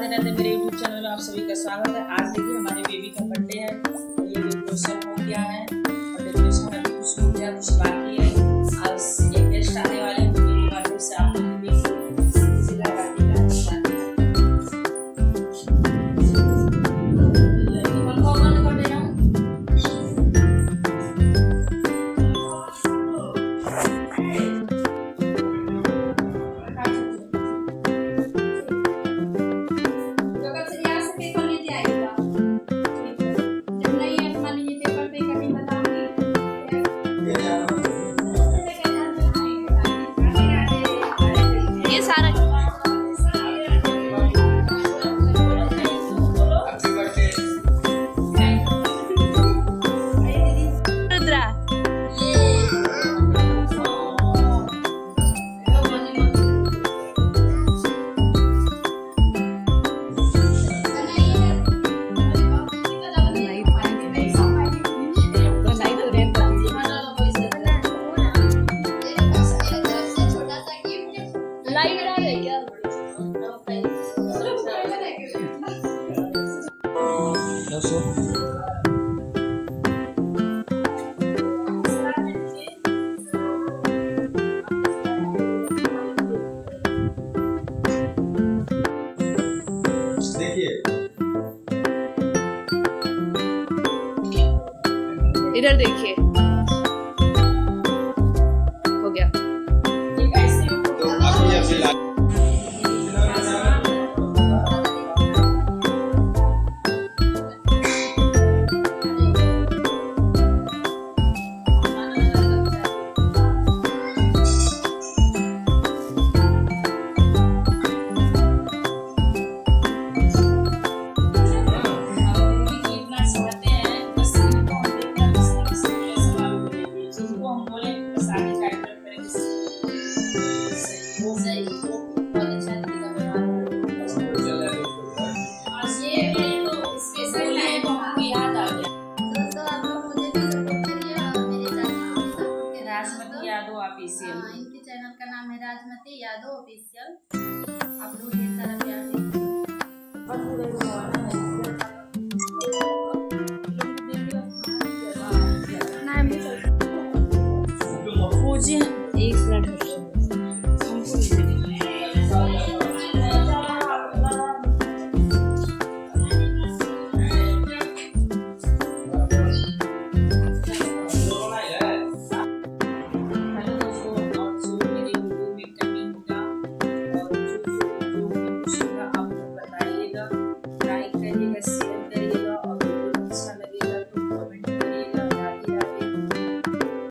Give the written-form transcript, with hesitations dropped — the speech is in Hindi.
राधे राधे। मेरे यूट्यूब चैनल में आप सभी का स्वागत है। आज देखिए हमारे बेबी का बर्थडे है, तो ये डेकोरेशन हो गया है और डेकोरेशन अभी कुछ हो गया, कुछ बाकी है। आज एक गेस्ट आने वाले हैं, बेबी के माध्यम से आप लोग भी इधर देखिए, हो गया। इनके चैनल का नाम है राजमती यादव ऑफिशियल। आप लोग ढेर सारा प्यार दीजिए। एक मिनट बताइएगा, लाइक करिएगा।